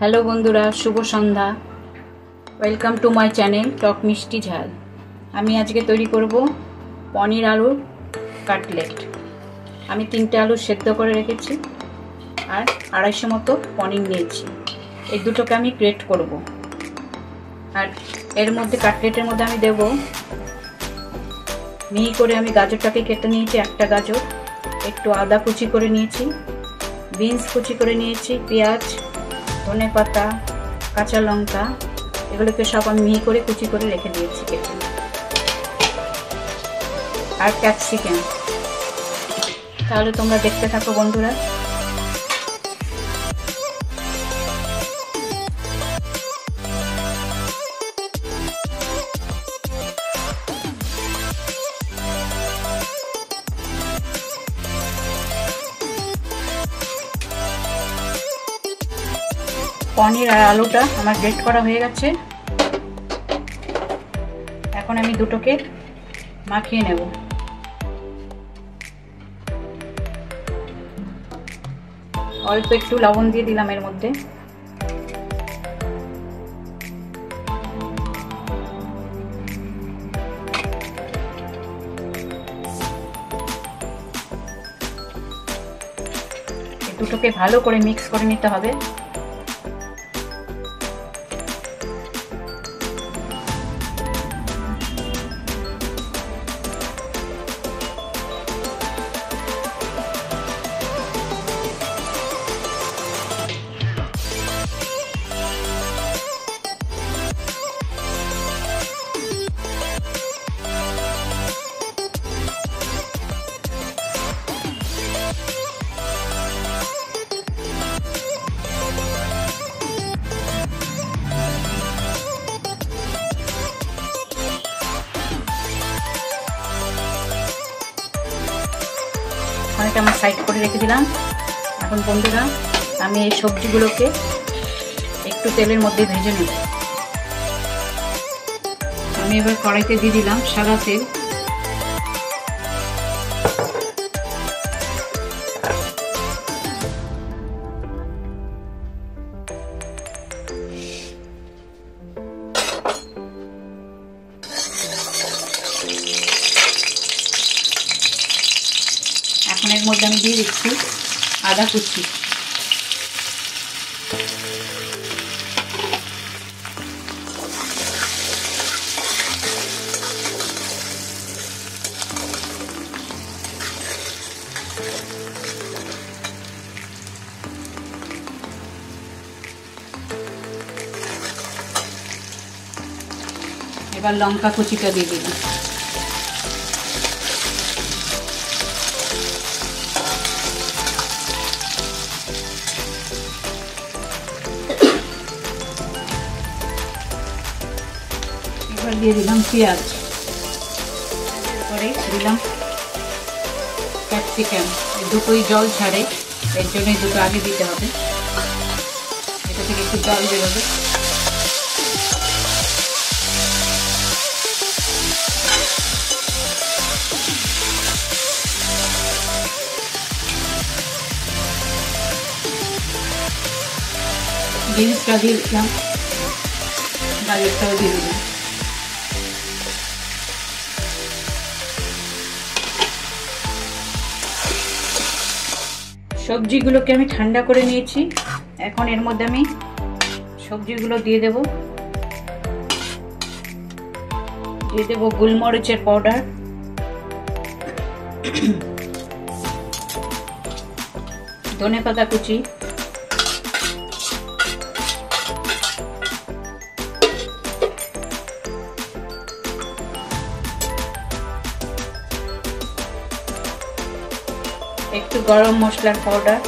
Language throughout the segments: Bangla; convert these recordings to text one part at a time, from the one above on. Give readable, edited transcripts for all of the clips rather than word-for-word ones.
হ্যালো বন্ধুরা, শুভ সন্ধ্যা। Welcome to my channel Tok Mishti Jhal. আমি আজকে তৈরি করব পনির আলুর কাটলেট। আমি 3টে আলু সেদ্ধ করে রেখেছি আর 250 মতো পনির নিয়েছি। এই দুটোকে আমি গ্রেট করব। আর এর মধ্যে কাটলেটের মধ্যে আমি দেব মিহি করে আমি গাজরটাকে কেটে নিয়েছি, একটা গাজর, একটু আদা কুচি করে নিয়েছি, বিনস কুচি করে নিয়েছি, পেঁয়াজ, ধনেপাতা, কাঁচা লঙ্কা, এগুলোকে সব আমি মিহি করে কুচি করে রেখে দিয়েছি কেটে। আর ক্যাপসিকাম। তাহলে তোমরা দেখতে থাকো বন্ধুরা। পনির আর আলুটা আমার গ্রেট করা হয়ে গেছে। এখন আমি দুটোকে মাখিয়ে নেব। অল্প একটু লবণ দিয়ে দিলাম এর মধ্যে। দুটোকে ভালো করে মিক্স করে নিতে হবে। অনেকটা আমি সাইড করে রেখে দিলাম। এখন বন্ধুরা, আমি এই সবজিগুলোকে একটু তেলের মধ্যে ভেজে নেব। আমি এবার কড়াইতে দিয়ে দিলাম সাদা তেল। এখন এর মধ্যে আমি দিয়ে দিচ্ছি আদা কুচি। এবার লঙ্কা কুচিটা দিয়ে দিলাম। এবার দিয়ে দিলাম পেঁয়াজ। এরপরে দিলাম ক্যাপসিকাম। এই দুটোই জল ছাড়ে, এর জন্য এই দুটো আগে দিতে হবে। এটা থেকে একটু জল বেরোবে। বিনসটা দিয়ে দিলাম, গাজরটাও দিয়ে দিলাম। সবজিগুলোকে আমি ঠান্ডা করে নিয়েছি। এখন এর মধ্যে আমি সবজিগুলো দিয়ে দেব। দিয়ে দেব গোলমরিচের পাউডার, ধনেপাতা কুচি, একটু গরম মশলার পাউডার,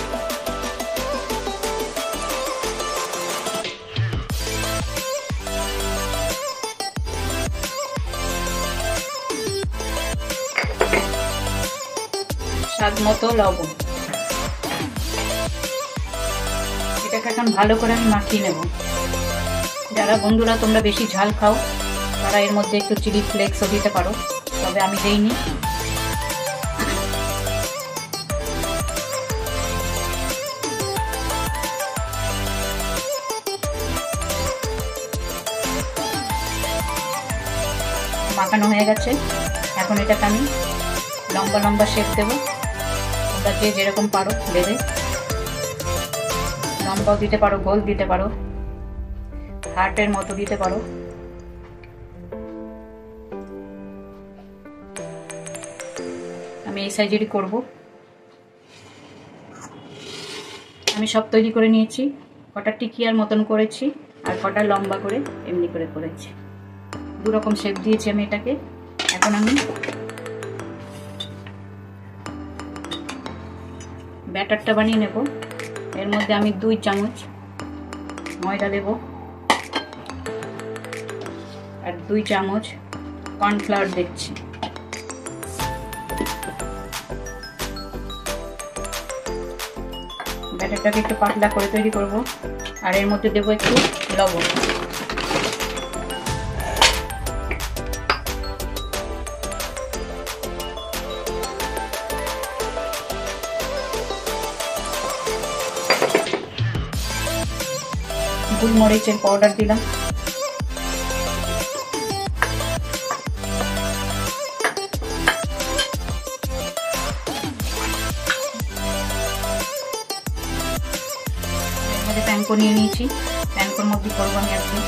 স্বাদ মতো লবণ। এটাকে এখন ভালো করে আমি মাখিয়ে নেব। যারা বন্ধুরা তোমরা বেশি ঝাল খাও তারা এর মধ্যে একটু চিলি ফ্লেক্সও দিতে পারো, তবে আমি দেইনি। মাখানো হয়ে গেছে। এখন এটাকে আমি লম্বা লম্বা শেপ দেবো। তোমরা যে যেরকম পারো দেবে, লম্বাও দিতে পারো, গোল দিতে পারো, হার্টের মতো দিতে পারো। আমি এই সাইজেরই করব। আমি সব তৈরি করে নিয়েছি। কটা টিকিয়ার মতন করেছি আর কটা লম্বা করে এমনি করে করেছি। দু রকম শেপ দিয়েছি আমি এটাকে। এখন আমি ব্যাটারটা বানিয়ে নেব। এর মধ্যে আমি 2 চামচ ময়দা দেব আর 2 চামচ কর্নফ্লাওয়ার দিচ্ছি। ব্যাটারটাকে একটু পাতলা করে তৈরি করব। আর এর মধ্যে দেবো একটু লবণ। গোলমরিচের পাউডার দিলাম। প্যানকো নিয়ে নিয়েছি, প্যানকোর মধ্যে করবো আমি আজকে।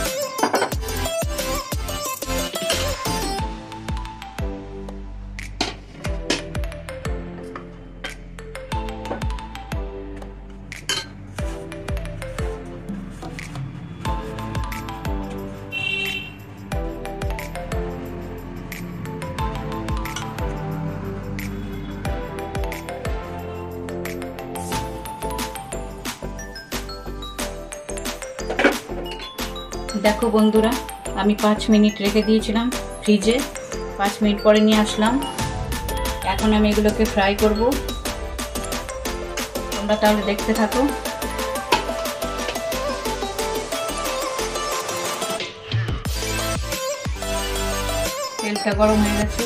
দেখো বন্ধুরা, আমি 5 মিনিট রেখে দিয়েছিলাম ফ্রিজে। 5 মিনিট পরে নিয়ে আসলাম। এখন আমি এগুলোকে ফ্রাই করব। তোমরা তাহলে দেখতে থাকো। তেলটা গরম হয়ে গেছে।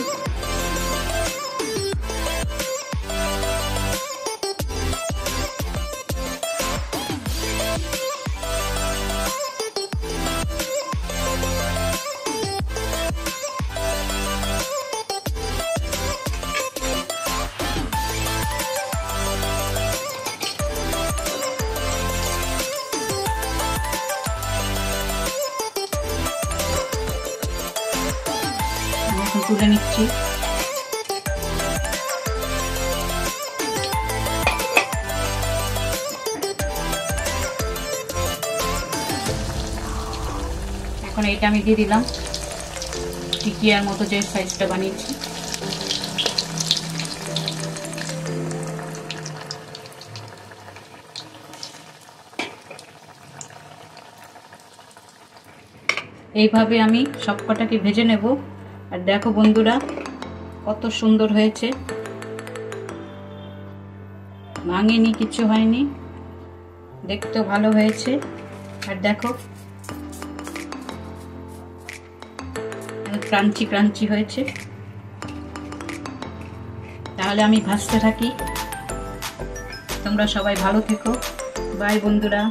তুলে নিচ্ছি। এখন এটা আমি দিয়ে দিলাম টিকিয়ার মতো যে সাইজটা বানিয়েছি। এইভাবে আমি সবকটাকে ভেজে নেব। আর দেখো বন্ধুরা, কত সুন্দর হয়েছে, ভাঙেনি, কিছু হয়নি, দেখতেও ভালো হয়েছে। আর দেখো ক্রাঞ্চি ক্রাঞ্চি হয়েছে। তাহলে আমি ভাজতে থাকি। তোমরা সবাই ভালো থেকো। বাই বন্ধুরা।